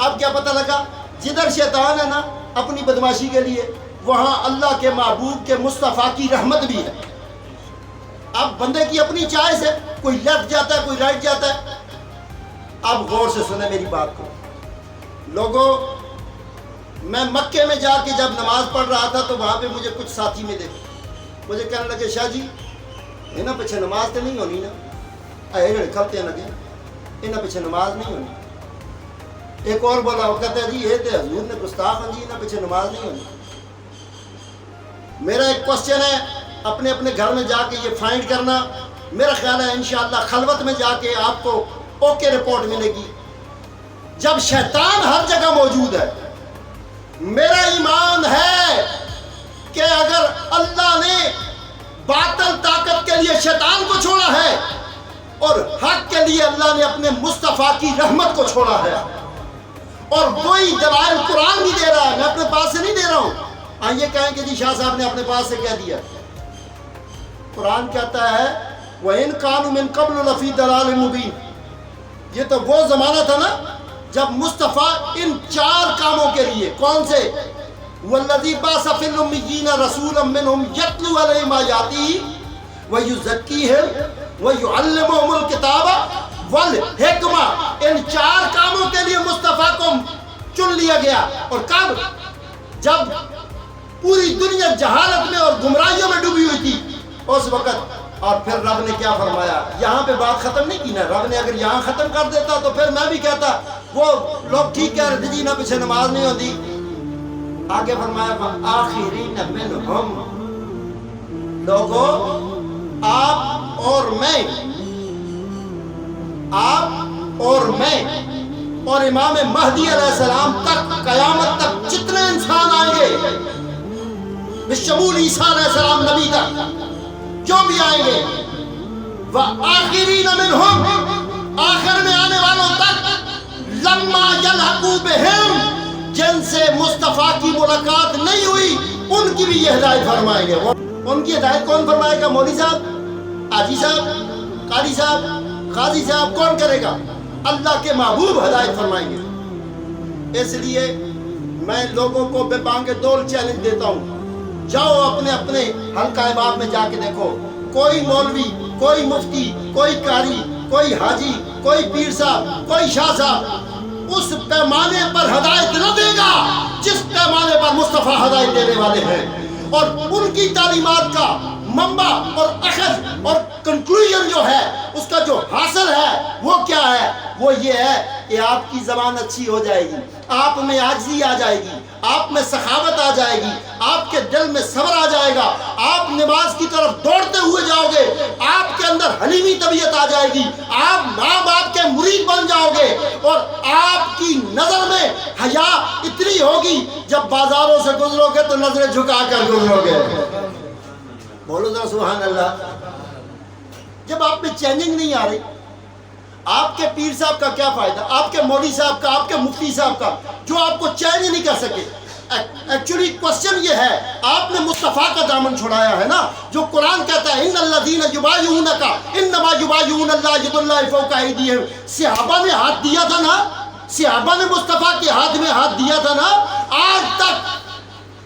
اب کیا پتہ لگا جدھر شیطان ہے نا اپنی بدماشی کے لیے، وہاں اللہ کے محبوب کے مصطفیٰ کی رحمت بھی ہے۔ اب بندے کی اپنی چوائس ہے، کوئی لیفٹ جاتا ہے کوئی رائٹ جاتا ہے۔ اب غور سے سنیں میری بات کو لوگوں، میں مکے میں جا کے جب نماز پڑھ رہا تھا تو وہاں پہ مجھے کچھ ساتھی میں دیکھے، مجھے کہنے لگے شاہ جی انہاں پیچھے نماز تو نہیں ہونی نا، اے کھلتے لگے انہاں پیچھے نماز نہیں ہونی۔ ایک اور بولا، وہ کہتا ہے جی یہ تو حضور نے گستاخ ہیں جی انہاں پیچھے نماز نہیں ہونی۔ میرا ایک کوسچن ہے، اپنے اپنے گھر میں جا کے یہ فائنڈ کرنا، میرا خیال ہے انشاءاللہ خلوت میں جا کے آپ کو اوکے رپورٹ ملے گی۔ جب شیطان ہر جگہ موجود ہے، میرا ایمان ہے کہ اگر اللہ نے باطل طاقت کے لیے شیطان کو چھوڑا ہے اور حق کے لیے اللہ نے اپنے مصطفیٰ کی رحمت کو چھوڑا ہے، اور وہی دلائل قرآن بھی دے رہا ہے، میں اپنے پاس سے نہیں دے رہا ہوں۔ آئیے کہیں کہ جی شاہ صاحب نے اپنے پاس سے کہہ دیا، قرآن کہتا ہے وَإِن كَانُوا مِن قَبْلُ لَفِي ضَلَالٍ مُبِينٍ۔ یہ تو وہ زمانہ تھا نا جب مصطفیٰ ان 4 کاموں کے لیے، کون سے؟ وَالَّذِي بَعَثَ فِي الْأُمِّيِّينَ رَسُولًا مِّنْهُمْ يَتْلُو عَلَيْهِمْ آيَاتِهِ وَيُزَكِّيهِمْ وَيُعَلِّمُهُمُ الْكِتَابَ وَالْحِكْمَةَ۔ ان 4 کاموں کے لیے مصطفیٰ کو چن لیا گیا، اور کب؟ جب پوری دنیا جہالت میں اور گمراہیوں میں ڈوبی ہوئی تھی اس وقت۔ اور پھر رب نے کیا فرمایا؟ یہاں پہ بات ختم نہیں کی نا، رب نے اگر یہاں ختم کر دیتا تو پھر میں بھی کہتا وہ لوگ ٹھیک کہہ رہے تھے جی نہ پیچھے نماز نہیں ہوتی۔ آگے فرمایا وَآخِرِينَ مِنْهُمْ۔ لوگوں آپ اور میں اور امام مہدی علیہ السلام تک، قیامت تک جتنے انسان آئیں گے بشمول عیسیٰ علیہ السلام نبی تک جو بھی آئیں گے، وَآخِرِينَ مِنْهُمْ، آخر میں آنے والوں تک، لَمَّا يَلْحَقُوا بِهِمْ، جن سے مصطفیٰ کی ملاقات نہیں ہوئی ان کی بھی یہ ہدایت فرمائیں گے۔ ان کی ہدایت کون فرمائے گا؟ مولوی صاحب، حاجی صاحب، قاری صاحب، قاضی صاحب، کون کرے گا؟ اللہ کے محبوب ہدایت فرمائیں گے۔ اس لیے میں لوگوں کو بے بانگ دول چیلنج دیتا ہوں، جاؤ اپنے اپنے حلقہ احباب میں جا کے دیکھو، کوئی مولوی، کوئی مفتی، کوئی قاری، کوئی حاجی، کوئی پیر صاحب، کوئی شاہ صاحب اس پیمانے پر ہدایت نہ دے گا جس پیمانے پر مصطفیٰ ہدایت دینے والے ہیں۔ اور ان کی تعلیمات کا منبع اور اخذ اور کنکلوژن جو ہے، اس کا جو حاصل ہے وہ کیا ہے؟ وہ یہ ہے کہ آپ کی زبان اچھی ہو جائے گی، آپ میں عاجزی آ جائے گی، آپ میں سخاوت آ جائے گی، آپ کے دل میں صبر آ جائے گا، آپ نماز کی طرف دوڑتے ہوئے جاؤ گے، آپ کے اندر حلیمی طبیعت آ جائے گی، آپ ماں باپ کے مرید بن جاؤ گے، اور آپ کی نظر میں حیا اتنی ہوگی جب بازاروں سے گزرو گے تو نظریں جھکا کر گزرو گے۔ بولو ذرا سبحان اللہ۔ جب آپ میں چینجنگ نہیں آ رہی، آپ کے پیر صاحب کا کیا فائدہ، آپ کے مولوی صاحب کا، آپ کے مفتی صاحب کا، جو آپ کو چینج نہیں کر سکے۔ ایکچولی کوسچن یہ ہے، آپ نے مصطفیٰ کا دامن چھڑایا ہے نا، جو قرآن کہتا ہے ان الذین یبایعونک انما یبایعون اللہ ید اللہ فوق ایدیہم۔ صحابہ نے ہاتھ دیا تھا نا، صحابہ نے مصطفیٰ کے ہاتھ میں ہاتھ دیا تھا نا۔ آج تک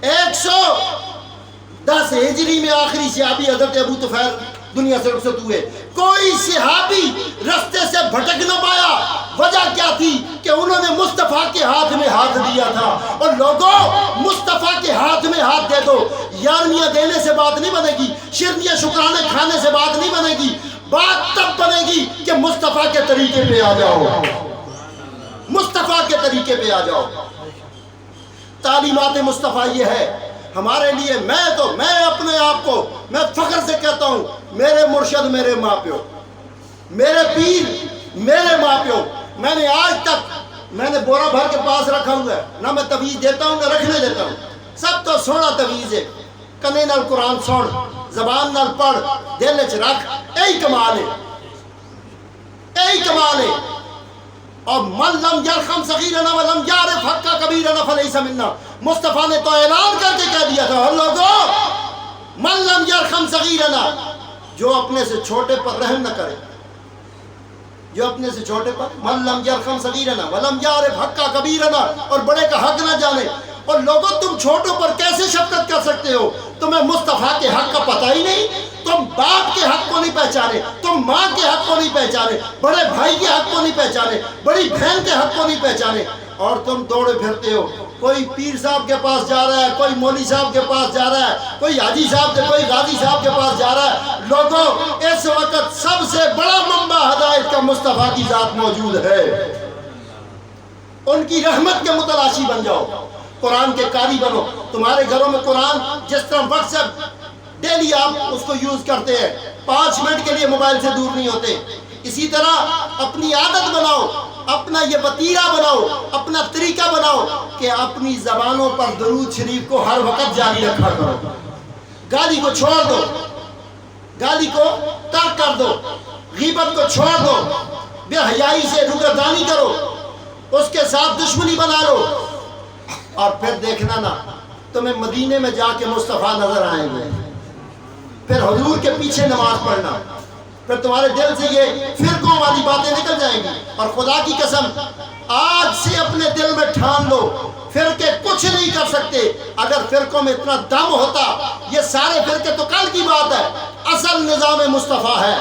110 ہجری میں آخری صحابی حضرت ابو طفیل دنیا سے رخصت ہوئے، کوئی صحابی رستے سے بھٹک نہ پایا۔ وجہ کیا تھی؟ کہ انہوں نے مصطفیٰ کے ہاتھ میں ہاتھ دیا تھا۔ اور لوگوں مصطفیٰ کے ہاتھ میں ہاتھ دے دو، یارمیاں دینے سے بات نہیں بنے گی، شرنیاں شکرانے کھانے سے بات نہیں بنے گی، بات تب بنے گی کہ مصطفیٰ کے طریقے پہ آ جاؤ، مصطفیٰ کے طریقے پہ آ جاؤ۔ تعلیمات مصطفیٰ یہ ہے ہمارے لیے۔ میں اپنے آپ کو میں فخر سے کہتا ہوں، میرے مرشد میرے ماں پیو، میرے پیر میرے ماں پیو۔ میں نے آج تک میں نے بورا بھر کے پاس رکھا ہوا ہے، نہ میں تویز دیتا ہوں نہ رکھنے دیتا ہوں۔ سب تو سونا تویز ہے، کنے نال قرآن سن، زبان نال پڑھ، دل وچ رکھ، یہی کمال ہے، یہی کمال ہے۔ اور من لم یرحم صغیرنا ولم یعرف حق کبیرنا فلیس منا۔ مصطفیٰ نے تو اعلان کر کے کہہ دیا تھا، لوگوں من لم یرحم صغیرنا، جو اپنے سے چھوٹے پر رحم نہ کرے، جو اپنے سے چھوٹے پر من لم یرحم صغیرنا ولم یعرف حق کبیرنا، اور بڑے کا حق نہ جانے۔ اور لوگوں تم چھوٹوں پر کیسے شفقت کر سکتے ہو؟ تمہیں مصطفیٰ کے حق کا پتہ ہی نہیں؟ تم باپ کے حق کو نہیں پہچانے، تم ماں کے حق کو نہیں پہچانے، بڑے بھائی کے حق کو نہیں پہچانے، بڑی بہن کے حق کو نہیں پہچانے، اور تم دوڑے پھرتے ہو۔ کوئی پیر صاحب کے پاس جا رہا ہے، کوئی مولوی صاحب کے پاس جا رہا ہے، کوئی حاجی صاحب کے، کوئی غازی صاحب کے پاس جا رہا ہے۔ لوگوں، اس وقت سب سے بڑا منبع ہدایت کا مصطفیٰ کی ذات موجود ہے۔ ان کی رحمت کے متلاشی بن جاؤ، قرآن کے قاری بنو۔ تمہارے گھروں میں قرآن، جس طرح واٹس ایپ ڈیلی آپ اس کو یوز کرتے ہیں، 5 منٹ کے لیے موبائل سے دور نہیں ہوتے، اسی طرح اپنی عادت بناؤ، اپنا یہ وتیرہ بناؤ، اپنا طریقہ بناؤ کہ اپنی زبانوں پر درود شریف کو ہر وقت جاری رکھا کرو۔ گالی کو چھوڑ دو، گالی کو ترک کر دو، غیبت کو چھوڑ دو، بے حیائی سے روگردانی کرو، اس کے ساتھ دشمنی بنا لو، اور پھر دیکھنا نا تمہیں مدینے میں جا کے مصطفیٰ نظر آئیں گے۔ پھر حضور کے پیچھے نماز پڑھنا، پھر تمہارے دل سے یہ فرقوں والی باتیں نکل جائیں گی۔ اور خدا کی قسم، آج سے اپنے دل میں ٹھان لو، فرقے کچھ نہیں کر سکتے۔ اگر فرقوں میں اتنا دم ہوتا، یہ سارے فرقے تو کل کی بات ہے۔ اصل نظام مصطفیٰ ہے،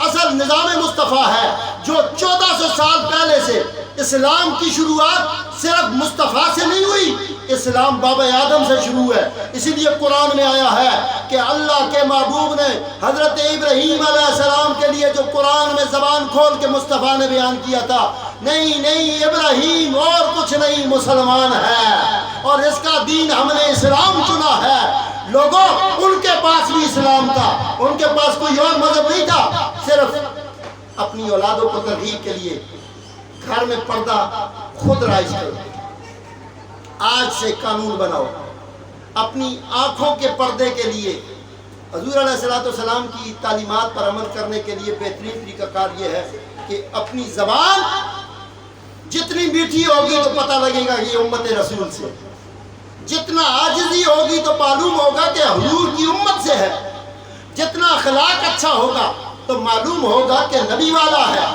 اصل نظام مصطفیٰ ہے جو 1400 سال پہلے سے اسلام کی شروعات صرف مصطفیٰ سے نہیں ہوئی، اسلام بابا آدم سے شروع ہے۔ اسی لیے قرآن میں آیا ہے کہ اللہ کے محبوب نے حضرت ابراہیم علیہ السلام کے لیے جو قرآن میں زبان کھول کے مصطفیٰ نے بیان کیا تھا، نہیں نہیں ابراہیم اور کچھ نہیں، مسلمان ہے، اور اس کا دین ہم نے اسلام چنا ہے۔ لوگوں، ان کے پاس بھی اسلام تھا، ان کے پاس کوئی اور مذہب نہیں تھا، صرف اپنی اولادوں کو ترغیب کے لیے گھر میں پردہ خود رائج کرو۔ آج سے قانون بناؤ اپنی آنکھوں کے پردے کے لیے۔ حضور علیہ السلام کی تعلیمات پر عمل کرنے کے لیے بہترین طریقہ کار یہ ہے کہ اپنی زبان جتنی میٹھی ہوگی تو پتہ لگے گا کہ یہ امت رسول سے، جتنا عاجزی ہوگی تو معلوم ہوگا کہ حضور کی امت سے ہے، جتنا اخلاق اچھا ہوگا تو معلوم ہوگا کہ نبی والا ہے۔